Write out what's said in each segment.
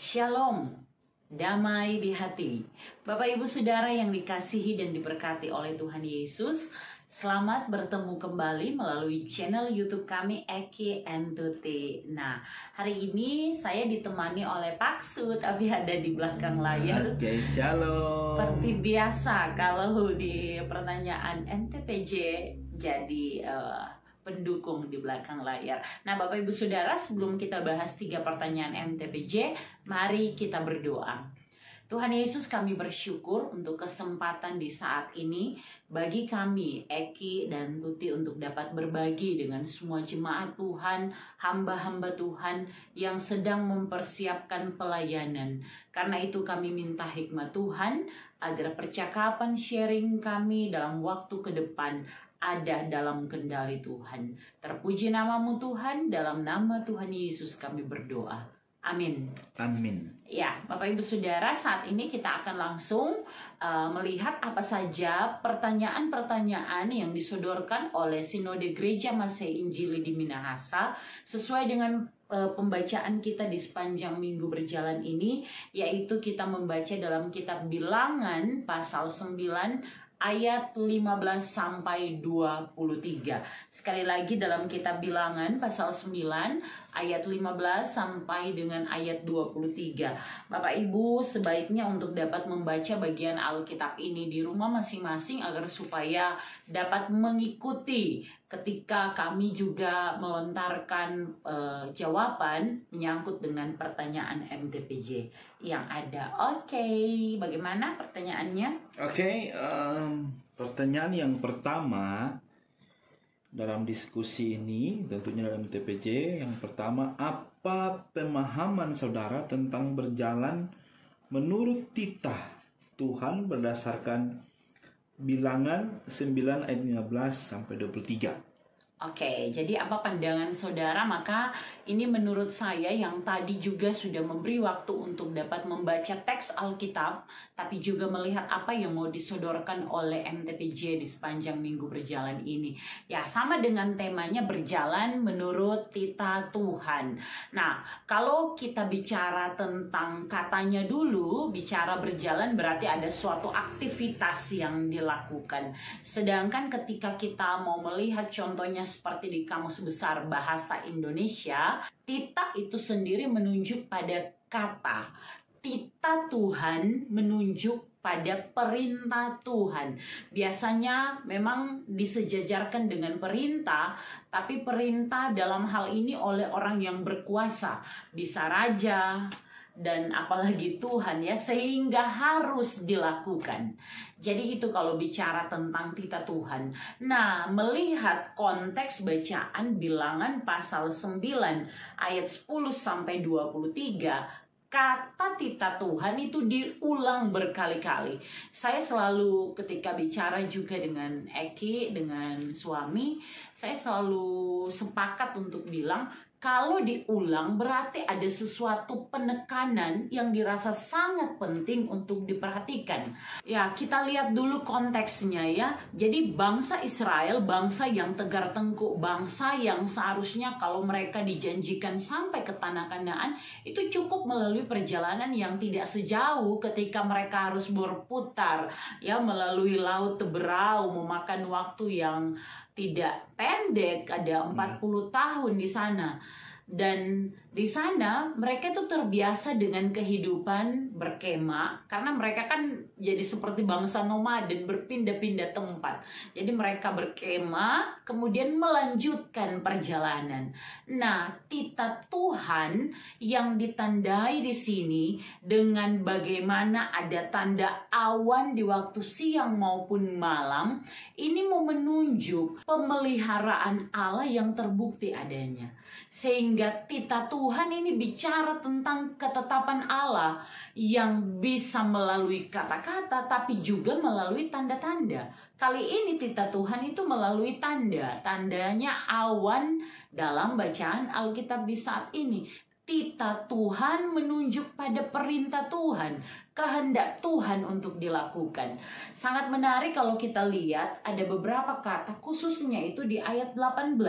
Shalom, damai di hati. Bapak Ibu Saudara yang dikasihi dan diberkati oleh Tuhan Yesus, selamat bertemu kembali melalui channel YouTube kami Eki and Tuti. Nah, hari ini saya ditemani oleh Pak Su, tapi ada di belakang layar. Oke, shalom. Seperti biasa kalau di pertanyaan MTPJ jadi pendukung di belakang layar. Nah, Bapak Ibu Saudara, sebelum kita bahas 3 pertanyaan MTPJ, mari kita berdoa. Tuhan Yesus, kami bersyukur untuk kesempatan di saat ini bagi kami, Eki dan Tuti, untuk dapat berbagi dengan semua jemaat Tuhan, hamba-hamba Tuhan yang sedang mempersiapkan pelayanan. Karena itu kami minta hikmat Tuhan agar percakapan sharing kami dalam waktu ke depan ada dalam kendali Tuhan. Terpuji namamu Tuhan, dalam nama Tuhan Yesus kami berdoa. Amin. Amin. Ya, Bapak Ibu Saudara, saat ini kita akan langsung melihat apa saja pertanyaan-pertanyaan yang disodorkan oleh Sinode Gereja Masehi Injili di Minahasa sesuai dengan pembacaan kita di sepanjang minggu berjalan ini, yaitu kita membaca dalam kitab Bilangan pasal 9 ayat 15 sampai 23. Sekali lagi dalam kitab Bilangan pasal 9 ayat 15 sampai dengan ayat 23. Bapak Ibu sebaiknya untuk dapat membaca bagian Alkitab ini di rumah masing-masing agar supaya dapat mengikuti ketika kami juga melontarkan jawaban menyangkut dengan pertanyaan MTPJ yang ada. Oke, bagaimana pertanyaannya? Oke, pertanyaan yang pertama dalam diskusi ini, tentunya dalam TPJ, yang pertama, apa pemahaman saudara tentang berjalan menurut titah Tuhan berdasarkan Bilangan 9 ayat 15 sampai 23? Oke, jadi apa pandangan saudara? Maka ini menurut saya yang tadi juga sudah memberi waktu untuk dapat membaca teks Alkitab, tapi juga melihat apa yang mau disodorkan oleh MTPJ di sepanjang minggu berjalan ini. Ya, sama dengan temanya berjalan menurut titah Tuhan. Nah, kalau kita bicara tentang katanya dulu, bicara berjalan berarti ada suatu aktivitas yang dilakukan. Sedangkan ketika kita mau melihat contohnya seperti di Kamus Besar Bahasa Indonesia, titah itu sendiri menunjuk pada kata. Titah Tuhan menunjuk pada perintah Tuhan. Biasanya memang disejajarkan dengan perintah, tapi perintah dalam hal ini oleh orang yang berkuasa, bisa raja dan apalagi Tuhan, ya, sehingga harus dilakukan. Jadi itu kalau bicara tentang titah Tuhan. Nah, melihat konteks bacaan Bilangan pasal 9 ayat 10 sampai 23, kata titah Tuhan itu diulang berkali-kali. Saya selalu ketika bicara juga dengan Eki, dengan suami, saya selalu sepakat untuk bilang, kalau diulang berarti ada sesuatu penekanan yang dirasa sangat penting untuk diperhatikan. Ya, kita lihat dulu konteksnya ya. Jadi bangsa Israel, bangsa yang tegar tengkuk, bangsa yang seharusnya kalau mereka dijanjikan sampai ke tanah Kanaan, itu cukup melalui perjalanan yang tidak sejauh ketika mereka harus berputar ya melalui laut Teberau, memakan waktu yang tidak pendek, ada 40 tahun di sana. Dan di sana mereka tuh terbiasa dengan kehidupan berkemah, karena mereka kan jadi seperti bangsa nomaden, berpindah-pindah tempat. Jadi mereka berkemah kemudian melanjutkan perjalanan. Nah, titah Tuhan yang ditandai di sini dengan bagaimana ada tanda awan di waktu siang maupun malam, ini mau menunjuk pemeliharaan Allah yang terbukti adanya. Sehingga titah Tuhan ini bicara tentang ketetapan Allah yang bisa melalui kata-kata tapi juga melalui tanda-tanda. Kali ini titah Tuhan itu melalui tanda. Tandanya awan dalam bacaan Alkitab di saat ini. Titah Tuhan menunjuk pada perintah Tuhan, kehendak Tuhan untuk dilakukan. Sangat menarik kalau kita lihat ada beberapa kata, khususnya itu di ayat 18.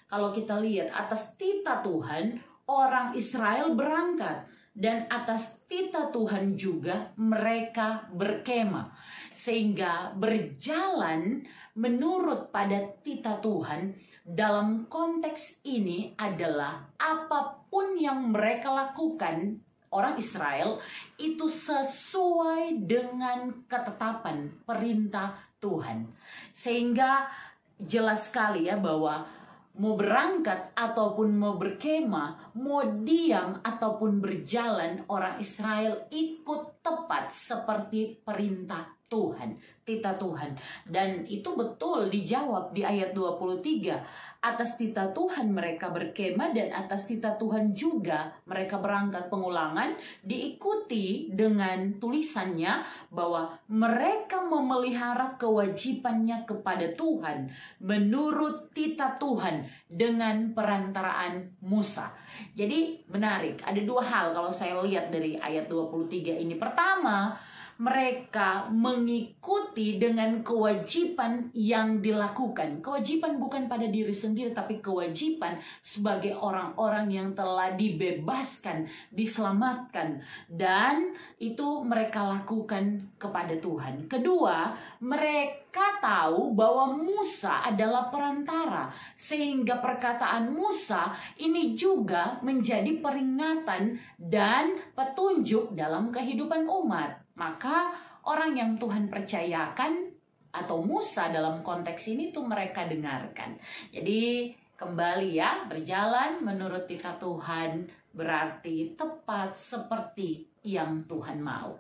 Kalau kita lihat atas titah Tuhan, orang Israel berangkat. dan atas titah Tuhan juga mereka berkemah. Sehingga berjalan menurut pada titah Tuhan dalam konteks ini adalah apapun yang mereka lakukan, orang Israel, itu sesuai dengan ketetapan perintah Tuhan. Sehingga jelas sekali ya bahwa mau berangkat ataupun mau berkemah, mau diam ataupun berjalan, orang Israel ikut tepat seperti perintah Tuhan, titah Tuhan. Dan itu betul dijawab di ayat 23. Atas titah Tuhan mereka berkemah dan atas titah Tuhan juga mereka berangkat. Pengulangan diikuti dengan tulisannya bahwa mereka memelihara kewajibannya kepada Tuhan menurut titah Tuhan dengan perantaraan Musa. Jadi menarik, ada dua hal kalau saya lihat dari ayat 23 ini. Pertama, mereka mengikuti dengan kewajiban yang dilakukan. Kewajiban bukan pada diri sendiri, tapi kewajiban sebagai orang-orang yang telah dibebaskan, diselamatkan. Dan itu mereka lakukan kepada Tuhan. Kedua, mereka tahu bahwa Musa adalah perantara. Sehingga perkataan Musa ini juga menjadi peringatan dan petunjuk dalam kehidupan umat. Maka orang yang Tuhan percayakan atau Musa dalam konteks ini tuh mereka dengarkan. Jadi kembali ya, berjalan menurut titah Tuhan berarti tepat seperti yang Tuhan mau.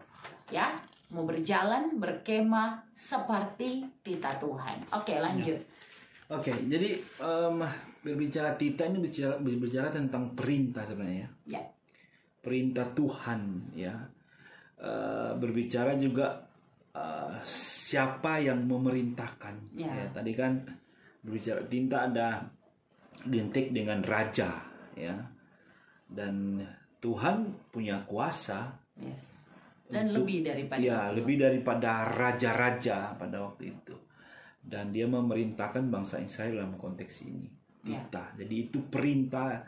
Ya, mau berjalan, berkemah seperti titah Tuhan. Oke, lanjut. Oke, jadi berbicara titah ini berbicara tentang perintah sebenarnya. Ya. Perintah Tuhan ya. Berbicara juga siapa yang memerintahkan. Ya. Ya, tadi kan berbicara tinta ada identik dengan raja ya, dan Tuhan punya kuasa. Yes. Dan untuk, lebih daripada ya, itu. lebih daripada raja-raja pada waktu itu. Dan dia memerintahkan bangsa Israel dalam konteks ini. Titah. Ya. Jadi itu perintah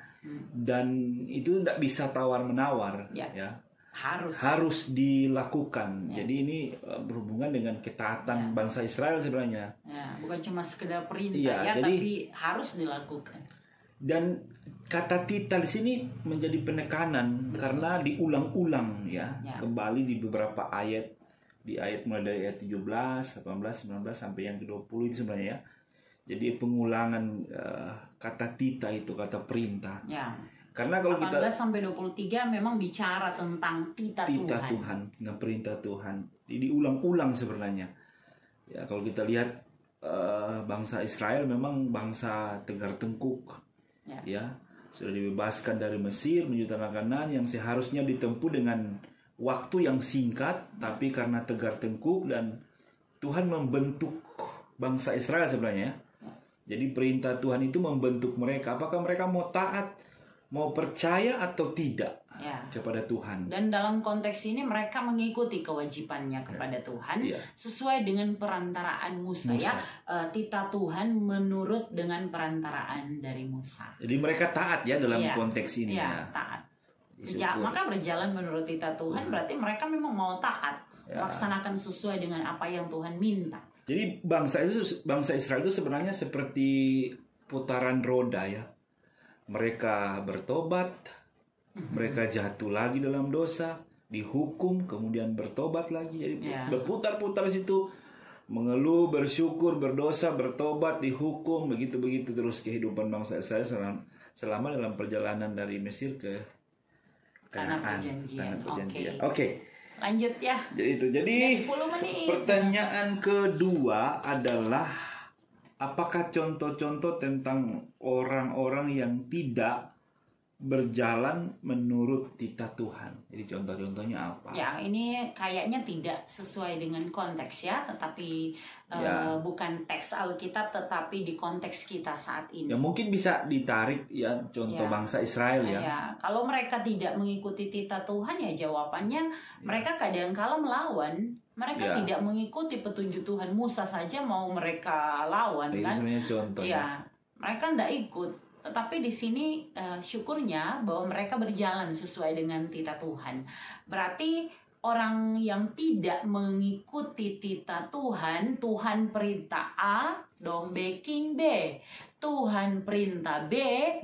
dan itu tidak bisa tawar-menawar ya. Harus dilakukan. Ya. Jadi ini berhubungan dengan ketaatan bangsa Israel sebenarnya. Ya, bukan cuma sekedar perintah ya, tapi harus dilakukan. Dan kata titah di sini menjadi penekanan. Betul. Karena diulang-ulang ya. Kembali di beberapa ayat, di ayat mulai dari ayat 17, 18, 19 sampai yang ke-20 itu sebenarnya ya. Jadi pengulangan kata titah itu, kata perintah. Ya. Karena kalau 18 sampai 23 memang bicara tentang titah Tuhan dan perintah Tuhan. Jadi diulang-ulang sebenarnya. Ya, kalau kita lihat bangsa Israel memang bangsa tegar tengkuk. Ya, sudah dibebaskan dari Mesir menuju tanah Kanaan yang seharusnya ditempuh dengan waktu yang singkat, tapi karena tegar tengkuk dan Tuhan membentuk bangsa Israel sebenarnya. Jadi perintah Tuhan itu membentuk mereka. Apakah mereka mau taat, mau percaya atau tidak kepada Tuhan. Dan dalam konteks ini mereka mengikuti kewajibannya kepada Tuhan sesuai dengan perantaraan Musa. Ya. Titah Tuhan menurut dengan perantaraan dari Musa. Jadi mereka taat ya dalam konteks ini. Ya, taat. Maka berjalan menurut titah Tuhan berarti mereka memang mau taat, melaksanakan sesuai dengan apa yang Tuhan minta. Jadi bangsa Israel itu sebenarnya seperti putaran roda ya. Mereka bertobat, mereka jatuh lagi dalam dosa, dihukum, kemudian bertobat lagi. Jadi berputar-putar situ, mengeluh, bersyukur, berdosa, bertobat, dihukum, begitu-begitu terus kehidupan bangsa Israel selama dalam perjalanan dari Mesir ke Kanaan, tanah perjanjian. Oke. Lanjut ya. Jadi pertanyaan kedua adalah, apakah contoh-contoh tentang orang-orang yang tidak berjalan menurut titah Tuhan? Jadi contoh-contohnya apa? Ya, ini kayaknya tidak sesuai dengan konteks ya, tetapi bukan teks Alkitab, tetapi di konteks kita saat ini. Ya, mungkin bisa ditarik ya contoh bangsa Israel ya. Ya, kalau mereka tidak mengikuti titah Tuhan ya jawabannya mereka kadang-kala melawan. Mereka tidak mengikuti petunjuk Tuhan. Musa saja mau mereka lawan kan? Ini sebenarnya contoh. Ya, mereka tidak ikut. Tetapi di sini syukurnya bahwa mereka berjalan sesuai dengan titah Tuhan. Berarti orang yang tidak mengikuti titah Tuhan, Tuhan perintah A, dong backing B. Tuhan perintah B,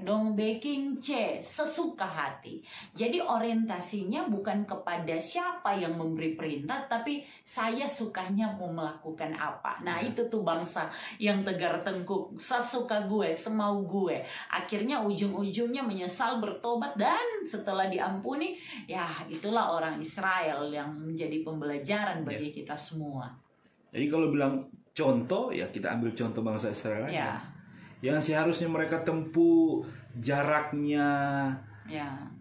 dong backing C, sesuka hati. Jadi orientasinya bukan kepada siapa yang memberi perintah, tapi saya sukanya mau melakukan apa. Nah itu tuh bangsa yang tegar tengkuk, sesuka gue, semau gue. Akhirnya ujung-ujungnya menyesal, bertobat, dan setelah diampuni, ya itulah orang Israel yang menjadi pembelajaran bagi kita semua. Jadi kalau bilang contoh, ya kita ambil contoh bangsa Israel aja. Yang seharusnya mereka tempuh jaraknya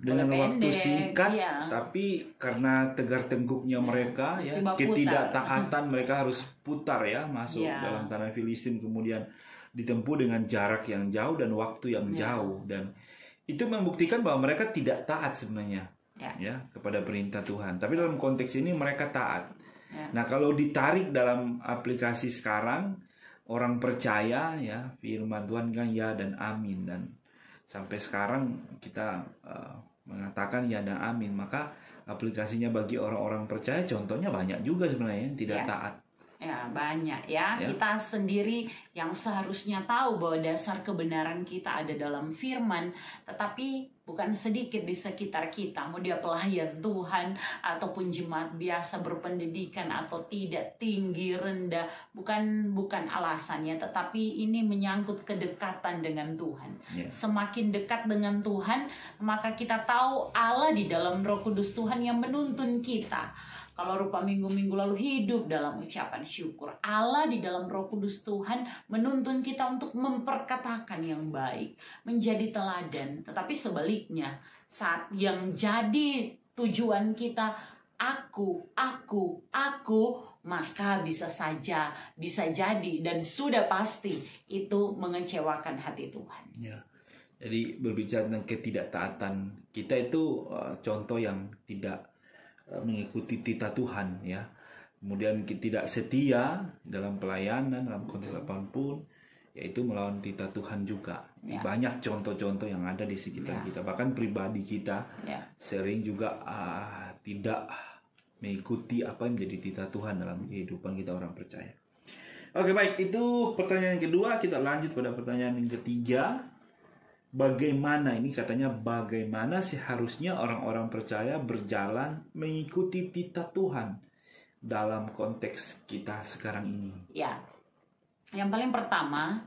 dengan waktu singkat, tapi karena tegar tengkuknya mereka, ketidaktaatan, mereka harus putar masuk dalam tanah Filistin, kemudian ditempuh dengan jarak yang jauh dan waktu yang jauh, dan itu membuktikan bahwa mereka tidak taat sebenarnya kepada perintah Tuhan. Tapi dalam konteks ini mereka taat. Nah kalau ditarik dalam aplikasi sekarang, orang percaya firman Tuhan kan ya dan amin, dan sampai sekarang kita mengatakan ya dan amin, maka aplikasinya bagi orang-orang percaya contohnya banyak juga sebenarnya yang tidak taat. Ya banyak kita sendiri yang seharusnya tahu bahwa dasar kebenaran kita ada dalam firman, tetapi bukan sedikit di sekitar kita, mau dia pelayan Tuhan ataupun jemaat biasa berpendidikan atau tidak, tinggi rendah, bukan alasannya, tetapi ini menyangkut kedekatan dengan Tuhan. Semakin dekat dengan Tuhan, maka kita tahu Allah di dalam Roh Kudus Tuhan yang menuntun kita. Kalau rupa minggu-minggu lalu hidup dalam ucapan syukur, Allah di dalam Roh Kudus Tuhan menuntun kita untuk memperkatakan yang baik, menjadi teladan. Tetapi sebaliknya, saat yang jadi tujuan kita aku, maka bisa jadi dan sudah pasti itu mengecewakan hati Tuhan. Jadi berbicara tentang ketidaktaatan kita itu contoh yang tidak mengikuti titah Tuhan kemudian tidak setia dalam pelayanan dalam konteks apapun, yaitu melawan titah Tuhan juga. Banyak contoh-contoh yang ada di sekitar kita, bahkan pribadi kita sering juga tidak mengikuti apa yang menjadi titah Tuhan dalam kehidupan kita orang percaya. Oke, baik, itu pertanyaan yang kedua. Kita lanjut pada pertanyaan yang ketiga. Bagaimana seharusnya orang-orang percaya berjalan mengikuti titah Tuhan dalam konteks kita sekarang ini? Yang paling pertama,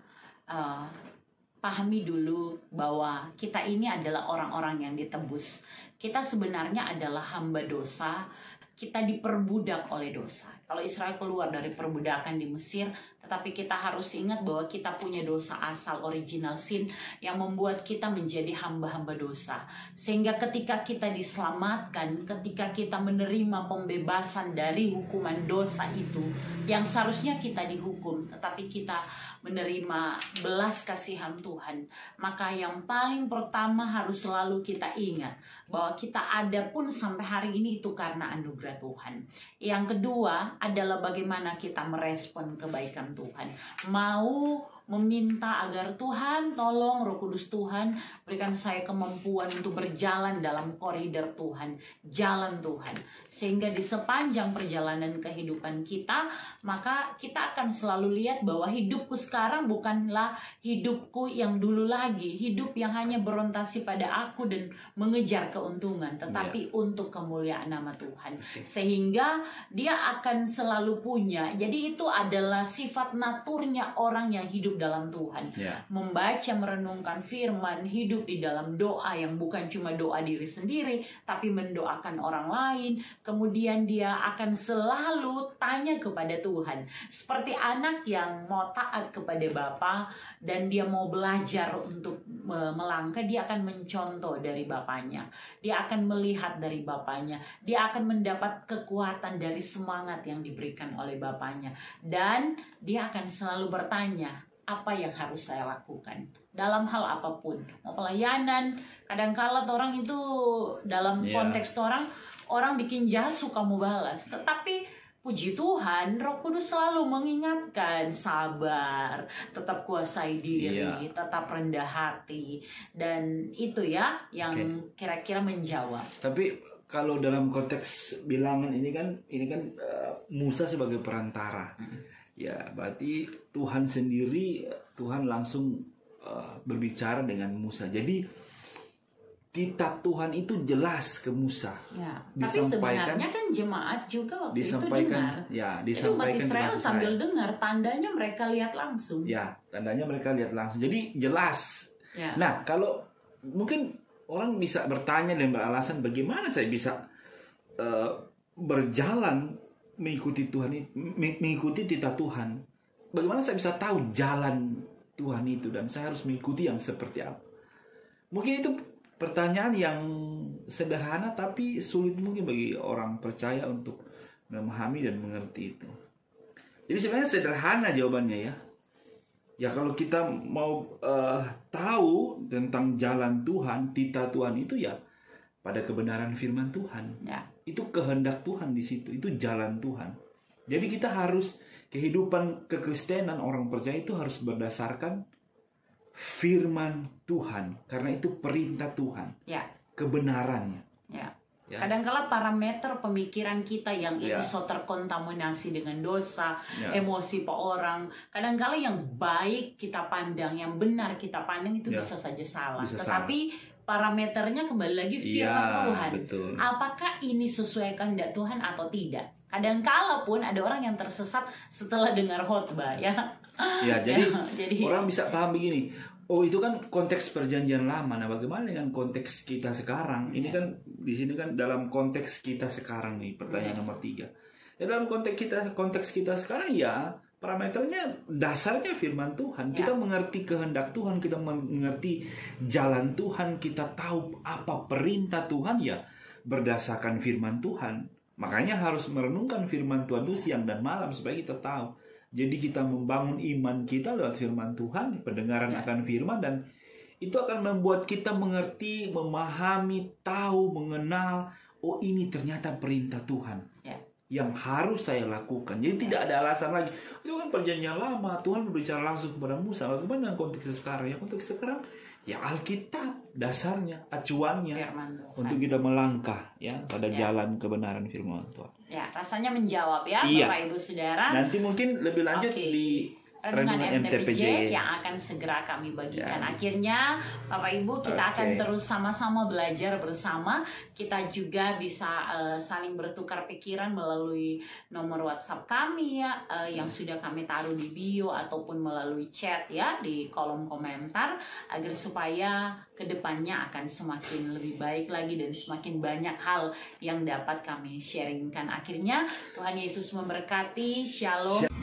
pahami dulu bahwa kita ini adalah orang-orang yang ditebus. Kita sebenarnya adalah hamba dosa. Kita diperbudak oleh dosa. Kalau Israel keluar dari perbudakan di Mesir, tetapi kita harus ingat bahwa kita punya dosa asal, original sin, yang membuat kita menjadi hamba-hamba dosa. Sehingga ketika kita diselamatkan, ketika kita menerima pembebasan dari hukuman dosa itu, yang seharusnya kita dihukum, tetapi kita menerima belas kasihan Tuhan, maka yang paling pertama harus selalu kita ingat bahwa kita ada pun sampai hari ini itu karena anugerah Tuhan. Yang kedua adalah bagaimana kita merespon kebaikan Tuhan. Mau meminta agar Tuhan tolong, Roh Kudus Tuhan berikan saya kemampuan untuk berjalan dalam koridor Tuhan, jalan Tuhan, sehingga di sepanjang perjalanan kehidupan kita, maka kita akan selalu lihat bahwa hidupku sekarang bukanlah hidupku yang dulu lagi, hidup yang hanya berorientasi pada aku dan mengejar keuntungan, tetapi untuk kemuliaan nama Tuhan, sehingga dia akan selalu punya. Jadi itu adalah sifat naturnya orang yang hidup dalam Tuhan, membaca, merenungkan firman, hidup di dalam doa yang bukan cuma doa diri sendiri, tapi mendoakan orang lain. Kemudian dia akan selalu tanya kepada Tuhan, seperti anak yang mau taat kepada Bapa dan dia mau belajar untuk melangkah, dia akan mencontoh dari bapaknya, dia akan melihat dari bapaknya, dia akan mendapat kekuatan dari semangat yang diberikan oleh bapaknya, dan dia akan selalu bertanya, apa yang harus saya lakukan dalam hal apapun, mau pelayanan. Kadang-kala orang itu dalam konteks orang bikin jahat suka mau balas, tetapi puji Tuhan, Roh Kudus selalu mengingatkan sabar, tetap kuasai diri, tetap rendah hati, dan itu ya yang kira-kira menjawab. Tapi kalau dalam konteks bilangan ini kan Musa sebagai perantara, ya berarti Tuhan sendiri, Tuhan langsung berbicara dengan Musa. Jadi kitab Tuhan itu jelas ke Musa. Ya, tapi sebenarnya kan jemaat juga waktu itu dengar. Ya, jadi umat Israel sambil dengar, tandanya mereka lihat langsung. Ya, tandanya mereka lihat langsung. Jadi jelas. Ya. Nah, kalau mungkin orang bisa bertanya dan beralasan bagaimana saya bisa berjalan mengikuti Tuhan, mengikuti titah Tuhan. Bagaimana saya bisa tahu jalan Tuhan itu dan saya harus mengikuti yang seperti apa? Mungkin itu pertanyaan yang sederhana tapi sulit mungkin bagi orang percaya untuk memahami dan mengerti itu. Jadi sebenarnya sederhana jawabannya ya. Ya kalau kita mau tahu tentang jalan Tuhan, titah Tuhan itu ya pada kebenaran firman Tuhan. Ya. Itu kehendak Tuhan di situ, itu jalan Tuhan. Jadi kita harus kehidupan kekristenan orang percaya itu harus berdasarkan firman Tuhan, karena itu perintah Tuhan, ya, kebenarannya. Ya. Ya. Kadangkala parameter pemikiran kita yang ini so terkontaminasi dengan dosa, emosi orang. Kadangkala yang baik kita pandang, yang benar kita pandang itu bisa saja salah. Tetapi parameternya kembali lagi firman Tuhan. Betul. Apakah ini sesuai kehendak Tuhan atau tidak? Kadangkala pun ada orang yang tersesat setelah dengar khotbah, ya. Ya, jadi orang bisa paham begini. Oh, itu kan konteks perjanjian lama. Nah, bagaimana dengan konteks kita sekarang? Ini kan di sini kan dalam konteks kita sekarang nih, pertanyaan nomor 3. Ya, dalam konteks kita sekarang ya parameternya dasarnya firman Tuhan. Kita mengerti kehendak Tuhan, kita mengerti jalan Tuhan, kita tahu apa perintah Tuhan ya berdasarkan firman Tuhan. Makanya harus merenungkan firman Tuhan itu siang dan malam supaya kita tahu. Jadi kita membangun iman kita lewat firman Tuhan, pendengaran akan firman, dan itu akan membuat kita mengerti, memahami, tahu, mengenal, oh ini ternyata perintah Tuhan yang harus saya lakukan. Jadi tidak ada alasan lagi. Itu kan perjanjian lama, Tuhan berbicara langsung kepada Musa. Bagaimana dengan konteks sekarang? Ya konteks sekarang ya Alkitab dasarnya, acuannya untuk kita melangkah ya pada jalan kebenaran firman Tuhan. Ya, rasanya menjawab ya Bapak Ibu Saudara. Nanti mungkin lebih lanjut di Renungan MTPJ yang akan segera kami bagikan. Akhirnya Bapak Ibu kita akan terus sama-sama belajar bersama. Kita juga bisa saling bertukar pikiran melalui nomor WhatsApp kami ya, yang sudah kami taruh di bio ataupun melalui chat ya di kolom komentar, agar supaya kedepannya akan semakin lebih baik lagi dan semakin banyak hal yang dapat kami sharingkan. Akhirnya Tuhan Yesus memberkati. Shalom.